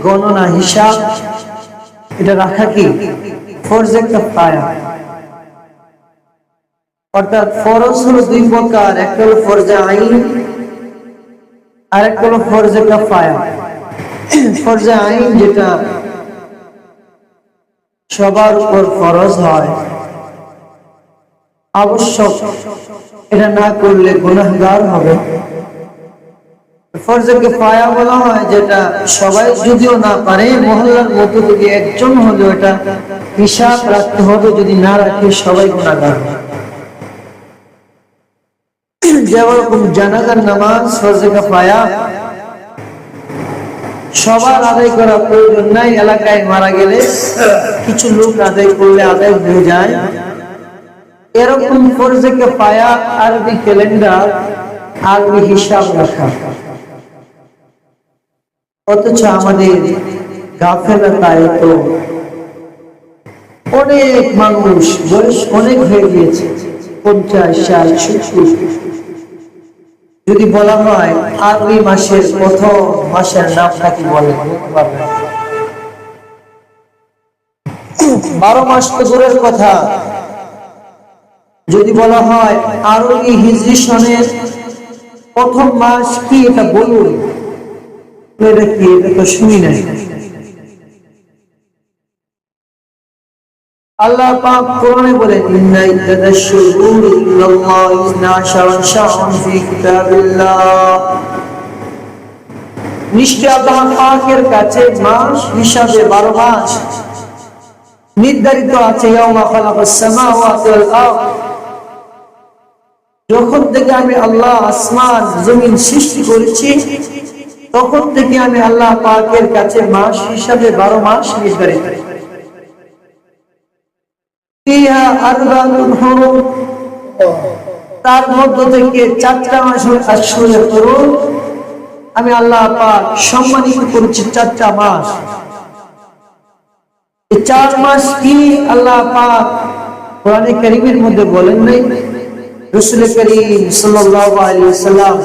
গণনা হিসাব এটা রাখা কি ফরজ কিফায়া। অর্থাৎ ফরজ হলো দুই প্রকার, একটা হলো ফরজে আইন আর একটা হলো ফরজে কিফায়া। ফরজে আইন যেটা সবার উপর ফরজ হয়, আবশ্যক, এটা না করলে গুনাহগার হবে। ফরজে কিফায়া বলা হয় যেটা সবাই যদিও না পারে, মহল্লার মধ্যে থেকে একজন হলেও এটা হিসাব রাখতে হবে, যদি না রাখে সবাই গুনাহগার হবে। যেরকম জানাজার নামাজ ফরজে কিফায়া, সবার আদায় করা প্রয়োজন নাই, এলাকায় মারা গেলে কিছু লোক আদায় করলে আদায় হয়ে যায়। এরকম ফরজে কিফায়া আরবি ক্যালেন্ডার, আরবি হিসাব রাখা। অথচ আমাদের গাফেলতায় তো অনেক মানুষ, বয়স অনেক হয়ে গিয়েছে, 50, 60, 70। যদি বলা হয় আরবি মাসের প্রথম মাসের নামটা কি বলে? 12 মাস তো দূরের কথা, যদি বলা হয় আরবি হিজরি সনের প্রথম মাস কি, এটা বলুন। এটা কি? এটা তো শুনি নাই। আল্লাহ পাক কোরআনে বলেন, ইন্না ইদ্দাতাশ শুহুরি ইনদাল্লাহি 12 শাহরান ফি কিতাবিল্লাহ। নিশ্চয় আল্লাহ পাকের কাছে মাস হিসাবে 12 মাস নির্ধারিত আছে। ইয়াউমা খালাকাস সামাওয়াতি ওয়াল আরদ, যখন থেকে আমি আল্লাহ আসমান জমিন সৃষ্টি করেছি, তখন থেকে আমি আল্লাহ পাকের কাছে মাস হিসাবে 12 মাস নির্ধারিত। ফিহা আরবাতুন হুরুম, তার মধ্য থেকে 4টা মাস হলো আশহুরুল হুরুম। আমি আল্লাহ পাক সম্মানিত করেছি 4টা মাস। এই 4 মাস কি আল্লাহ পাক কোরআনে কারীমের মধ্যে বলেন নাই? রাসূল করিম সাল্লাল্লাহু আলাইহি ওয়াসাল্লাম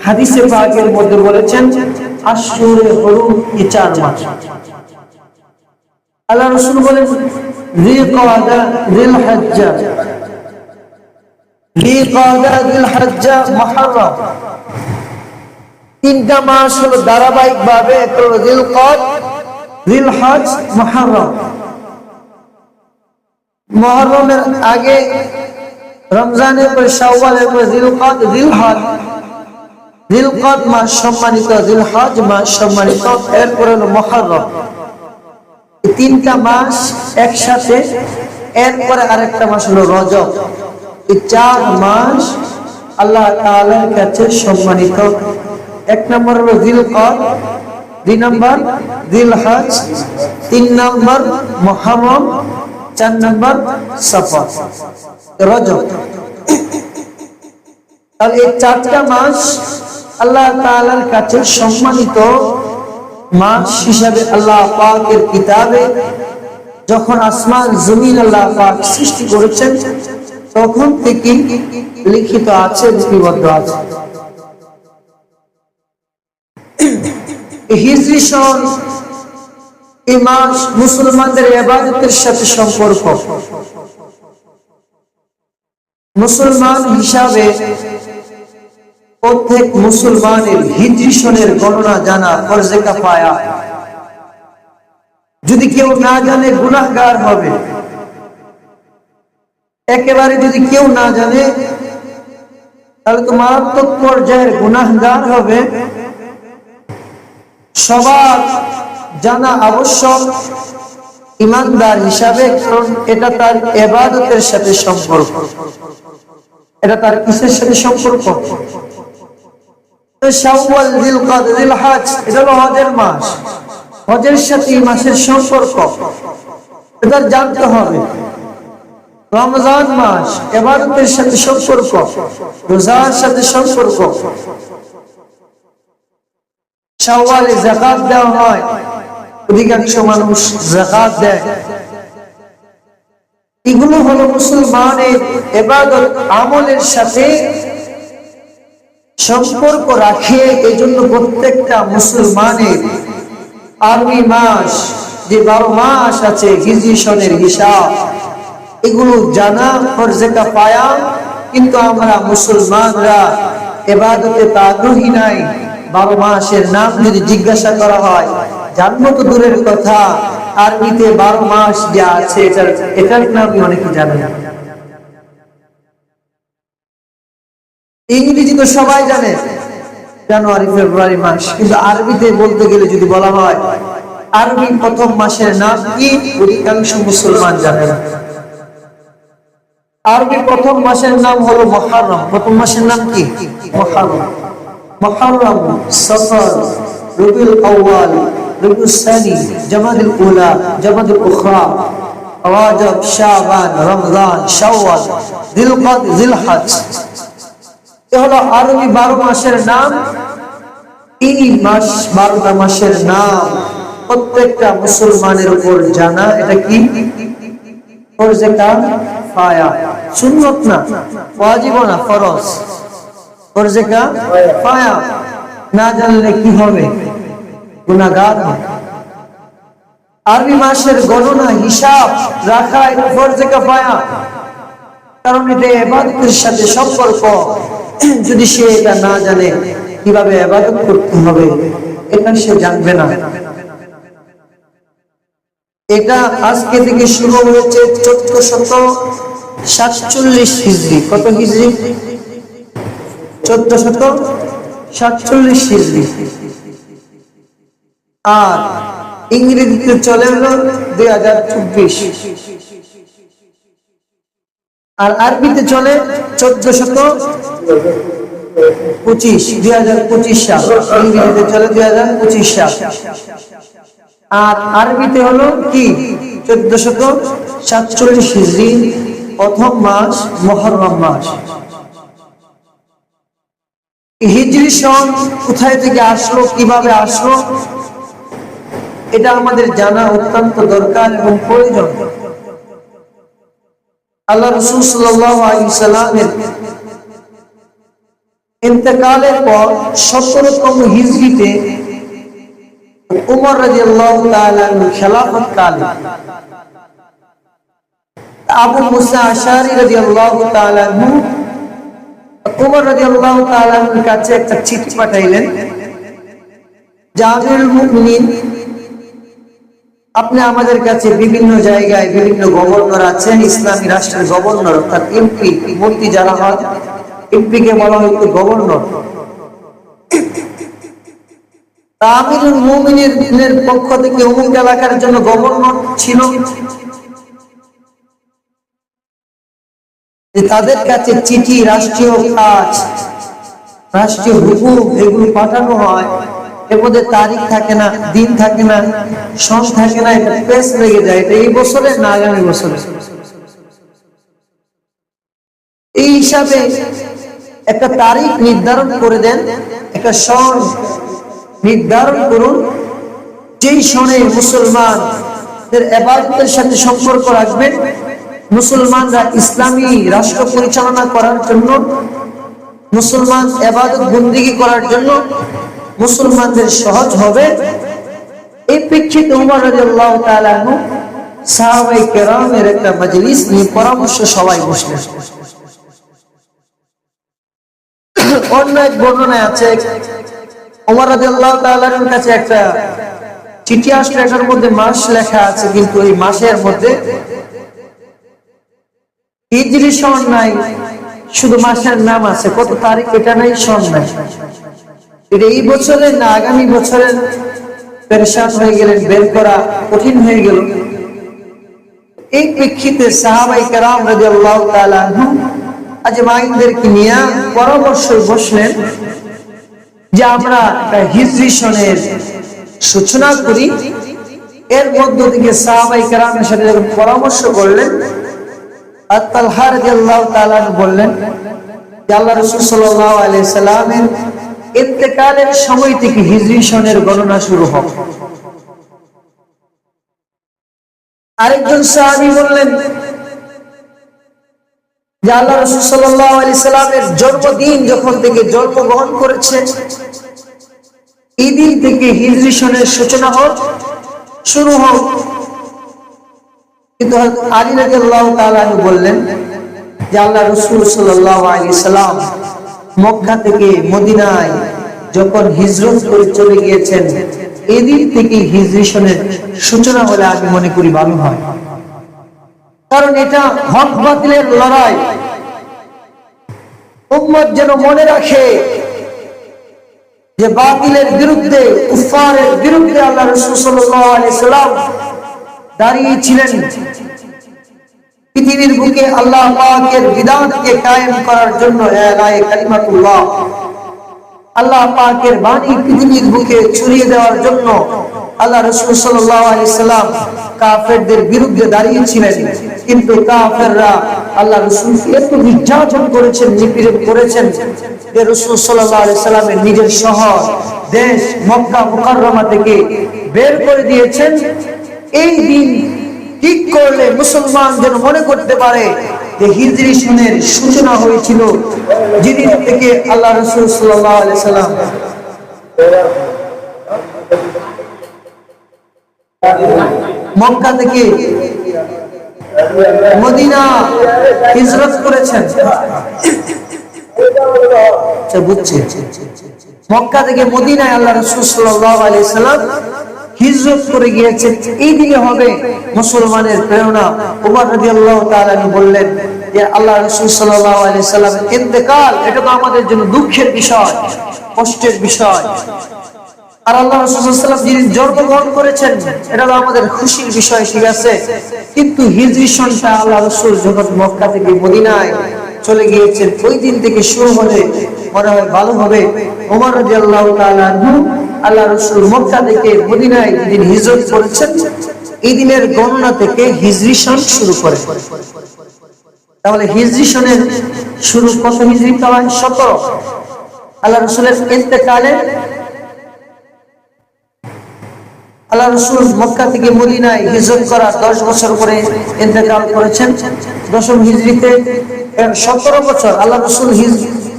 হাদিসে পাকের মধ্যে বলেছেন আশহুরুল হুরুম কি 4 মাস। আল্লাহ রাসূল বলেন যিলকাদা, যিলহজ্জা, যিলকাদা, যিলহজ্জা, মুহররম। 3টা মাস হলো ধারাবাহিক ভাবে, একটা হলো যিলকাদ, যিলহজ, মুহররম। মুহররমের আগে রমজানের পরে শাওয়ালের পরে যিলকাদ, যিলহজ। যিলকাদ মাস সম্মানিত, যিলহজ মাস সম্মানিত, এরপর হলো মুহররম। 3টা মাস একসাথে, এরপরে আরেকটা মাস হলো রজব। এই 4 মাস আল্লাহ তাআলার কাছে সম্মানিত। 1 নম্বর হলো যিলকাদ, 2 নম্বর যিলহজ, 3 নম্বর মুহররম, 4 নম্বর সফর, রজব। আর এই 4টা মাস আল্লাহ তাআলার কাছে সম্মানিত মাস হিসাবে আল্লাহ পাকের কিতাবে যখন আসমান জমিন আল্লাহ পাক সৃষ্টি করেছেন, তখন থেকে লিখিত আছে, লিপিবদ্ধ আছে। হিজরি সন, এই মাস মুসলমানদের ইবাদতের সাথে সম্পর্ক। মুসলমান হিসাবে প্রত্যেক মুসলমানের হিজরি সনের গণনা জানা ফরজে কিফায়া। যদি কেউ না জানে গুনাহগার হবে। একেবারে যদি কেউ না জানে তাহলে তো মারাত্মক পর্যায়ের গুনাহগার হবে। সবার জানা আবশ্যক ইমানদার হিসাবে, কারণ এটা তার ইবাদতের সাথে সম্পর্ক। এটা তার কিসের সাথে সম্পর্ক? শাওয়াল, যিলকাদ, যিলহজ, এটা হলো হজের মাস। হজের সাথে এই মাসের সম্পর্ক এটা জানতে হবে। রমজান মাস ইবাদতের সাথে সম্পর্ক, রোজার সাথে সম্পর্ক। শাওয়ালে যাকাত দেওয়া হয়, অধিকাংশ মানুষ যাকাত দেয়। এগুলো হলো মুসলমানের ইবাদত আমলের সাথে সম্পর্ক রাখে। এই জন্য প্রত্যেকটা মুসলমানের আরবি মাস যে 12 মাস আছে হিজরি সনের হিসাব, এগুলো জানা ফরজে কিফায়া, কিন্তু আমরা মুসলমানরা ইবাদতে আগ্রহী নাই। 12 মাসের নাম যদি জিজ্ঞাসা করা হয়, জানবো তো দূরের কথা, আরবিতে 12 মাস যে আছে এটার নাম অনেকে জানে না। ইংরেজি তো সবাই জানে, জানুয়ারি ফেব্রুয়ারি মাস, কিন্তু আরবিতে বলতে গেলে যদি বলা হয় আরবি প্রথম মাসের নাম কি, অধিকাংশ মুসলমান জানে না। আরবি প্রথম মাসের নাম হলো মুহররম। প্রথম মাসের নাম কি? মুহররম। মুহররম, সফর, রবিউল আউয়াল, রবিউল সানি, জামাদুল উলা, জামাদুল উখরা, রজব, শাবান, রমজান, শাওয়াল, জিলকদ, জিলহজ। এ হলো আরবি 12 মাসের নাম। এই মাস 12টা মাসের নাম প্রত্যেকটা মুসলমানের উপর জানা। এটা কি? ফরজে কিফায়া, সুন্নাত না, ওয়াজিব না, ফরজ। ফরজে কিফায়া না জানলে কি হবে? গুনাহগার হবে। আরবি মাসের গণনা হিসাব রাখা এটা ফরজে কিফায়া, কারণ এটা ইবাদতের সাথে সম্পর্ক। যদি সে এটা না জানে কিভাবে ইবাদত করতে হবে, এটা সে জানবে না। এটা আজকে থেকে শুরু হয়েছে 1447 হিজরি। কত হিজরি? 1447 হিজরি। আর ইংরেজিতে চলে হলো 2024, আর আরবিতে চলে 1425, 2025 সাল। ইংরেজিতে চলে 2025 সাল, আর আরবিতে হলো কি 1447 হিজরি। প্রথম মাস মুহররম মাস। হিজরি সন কোথায় থেকে আসলো, কিভাবে আসলো, এটা আমাদের জানা অত্যন্ত দরকার এবং প্রয়োজন। আল্লাহ রাসূল সাল্লাল্লাহু আলাইহি সাল্লামের ইন্তেকালের পর 17তম হিজরিতে উমর রাদিয়াল্লাহু তাআলা খেলাফত কালে আবু মুসা আশআরী রাদিয়াল্লাহু তাআলা উমর রাদিয়াল্লাহু তাআলার কাছে একটা চিঠি পাঠাইলেন, আমিরুল মুমিনিন, আপনি আমাদের কাছে বিভিন্ন জায়গায় বিভিন্ন গভর্নর আছেন, ইসলামী রাষ্ট্রের গভর্নর, অর্থাৎ এমপি, মন্ত্রী যারা হয়, এমপি কে বলা হয়তো গভর্নর। আমিরুল মুমিনিনের পক্ষ থেকে অমুক এলাকার জন্য গভর্নর ছিল, তাদের কাছে চিঠি, রাষ্ট্রীয় কাজ, রাষ্ট্রীয় হুকুম এগুলো পাঠানো হয়। এর মধ্যে তারিখ থাকে না, দিন থাকে না, সন থাকে না, এটা পেশ লেগে যায়, এটা এই বছরে না আগামী বছরে। এই হিসাবে একটা তারিখ নির্ধারণ করে দেন, একটা সন নির্ধারণ করুন, যেই সনে মুসলমানদের ইবাদতের সাথে সম্পর্ক রাখবেন, মুসলমানরা ইসলামী রাষ্ট্র পরিচালনা করার জন্য, মুসলমান ইবাদত বন্দেগী করার জন্য মুসলমানদের সহজ হবে। এই প্রেক্ষিতে উমর রাদিয়াল্লাহু তাআলা আনহু সাহাবায়ে কেরামের একটা মজলিস নিয়ে পরামর্শ সবাই বসলেন। অন্য এক বর্ণনায় আছে উমর রাদিয়াল্লাহু তাআলার কাছে একটা চিঠি আসলে, এটার মধ্যে মাস লেখা আছে, কিন্তু এই মাসের মধ্যে হিজরি সন নাই, শুধু মাসের নাম আছে, কত তারিখ এটা নাই, সন নাই। এটা এই বছরের না আগামী বছরের, পেরেশান হয়ে গেলেন, বের করা কঠিন হয়ে গেল। এই প্রেক্ষিতে সাহাবায়ে কেরাম রাদিয়াল্লাহু তাআলা আনহুম আজমাইনদেরকে নিয়ে পরামর্শ বসলেন যে আমরা একটা হিজরি সনের সূচনা করি। এর মধ্য থেকে সাহাবায়ে কেরামের সাথে যখন পরামর্শ করলেন, তালহা রাদিয়াল্লাহু তাআলা বললেন যে আল্লাহ রাসূল সাল্লাল্লাহু আলাইহি সাল্লামের ইন্তেকালের সময় থেকে হিজরি সনের গণনা শুরু হবে। আরেকজন সাহাবী বললেন যে আল্লাহ রাসূল সাল্লাল্লাহু আলাইহি সাল্লামের জন্মদিন যখন থেকে জন্মগ্রহণ করেছে এই দিন থেকে হিজরি সনের সূচনা হোক, শুরু হোক। কিন্তু আলী রাদিয়াল্লাহু তাআলা বললেন যে আল্লাহ রাসূল সাল্লাল্লাহু আলাইহি সাল্লাম মক্কা থেকে মদিনায় যখন হিজরত করে চলে গিয়েছেন, এই দিন থেকে হিজরি সনের সূচনা হলে আমি মনে করি ভালো হয়। কারণ এটা হক বাতিলের লড়াই। উম্মত যেন মনে রাখে যে বাতিলের বিরুদ্ধে, কুফারের বিরুদ্ধে আল্লাহ রাসূল সাল্লাল্লাহু আলাইহি সাল্লাম দাঁড়িয়েছিলেন। পৃথিবীর বুকে আল্লাহ পাকের বিধানকে কায়েম করার জন্য, এলায়ে কালিমাতুল্লাহ, আল্লাহ পাকের বাণী পৃথিবীর বুকে ছড়িয়ে দেওয়ার জন্য আল্লাহ রাসূল সাল্লাল্লাহু আলাইহি সাল্লাম কাফেরদের বিরুদ্ধে দাঁড়িয়েছিলেন। কিন্তু কাফেররা আল্লাহ রাসূলকে এত নির্যাতন করেছেন, নিপীড়ন করেছেন যে রাসূল সাল্লাল্লাহু আলাইহি সাল্লামের নিজের শহর, দেশ মক্কা মুকাররমা থেকে বের করে দিয়েছেন। এই দিন ঠিক করলে মুসলমান যেন মনে করতে পারে যে হিজরি সনের সূচনা হয়েছিল, যেদিন থেকে আল্লাহ রাসূল সাল্লাল্লাহু আলাইহি সাল্লাম মক্কা থেকে মদিনা হিজরত করেছেন। বুঝছেন, মক্কা থেকে মদিনায় আল্লাহ রাসূল সাল্লাল্লাহু আলাইহি সাল্লাম হিজরত করে গিয়েছেন। এই দিকে হবে মুসলমানের প্রেরণা। ওমর রাদিয়াল্লাহু তাআলা বললেন যে আল্লাহ রাসূল সাল্লাল্লাহু আলাইহি সাল্লামের ইন্তেকাল, এটা তো আমাদের জন্য দুঃখের বিষয়, কষ্টের বিষয়। আর আল্লাহ রাসূল সাল্লাল্লাহু আলাইহি সাল্লাম যিনি জন্মগ্রহণ করেছেন, এটা তো আমাদের খুশির বিষয়, ঠিক আছে। কিন্তু হিজরি সনটা আল্লাহ রাসূল যখন মক্কা থেকে মদিনায় চলে গিয়েছেন, ওই দিন থেকে শুরু হলে মনে হয় ভালো হবে। ওমর রাদিয়াল্লাহু তাআলা আনহু আল্লাহ রাসূল মক্কা থেকে মদিনায় যেদিন হিজরত করেছেন, এই দিনের গণনা থেকে হিজরি সন শুরু করে। তাহলে হিজরি সনের শুরু কত হিজরি? 17। আল্লাহ রাসূলের ইন্তেকালে আল্লাহ রাসূল মক্কা থেকে মদিনায় হিজরত করার 10 বছর পরে ইন্তেকাল করেছেন। 10ম হিজরিতে 17 বছর। আল্লাহ রাসূল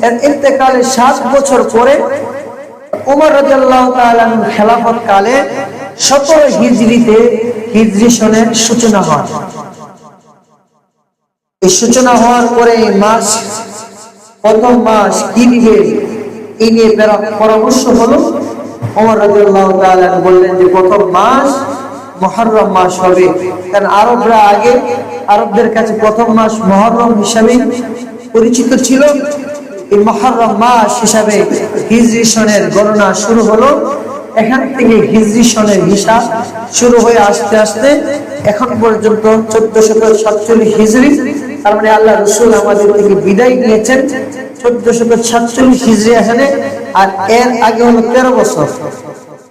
এর ইন্তেকালের 7 বছর পরে ওমর রাদিয়াল্লাহু তাআলা খেলাফত কালে 17 হিজরিতে হিজরি সনের সূচনা হয়। এই সূচনা হওয়ার পরে মাস, প্রথম মাস কি দিবে এই নিয়ে পরামর্শ হলো। ওমর রাদিয়াল্লাহু তাআলা বললেন যে প্রথম মাস মুহররম মাস হবে। কারণ আরবরা আগে, আরবদের কাছে প্রথম মাস মুহররম হিসাবে পরিচিত ছিল। এই মুহররম মাস হিসাবে হিজরি সনের গণনা শুরু হলো। এখান থেকে হিজরি সনের হিসাব শুরু হয়ে আস্তে আস্তে এখন পর্যন্ত 1447 হিজরি। তার মানে আল্লাহ রাসূল আমাদের থেকে বিদায় নিয়েছেন 1447 হিজরি এখানে। আর এর আগে হলো 13 বছর।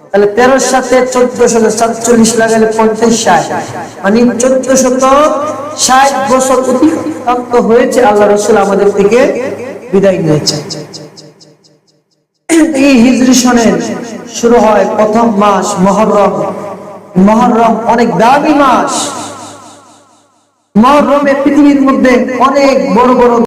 তাহলে 13 সাথে 1447 লাগালে 50-60, মানে 1460 বছর অতিক্রান্ত হয়েছে আল্লাহ রাসূল আমাদের থেকে বিদায় নিয়েছেন। এই হিজরি সনের শুরু হয় প্রথম মাস মুহররম। মুহররম অনেক দামি মাস। মুহররমে পৃথিবীর মধ্যে অনেক বড় বড়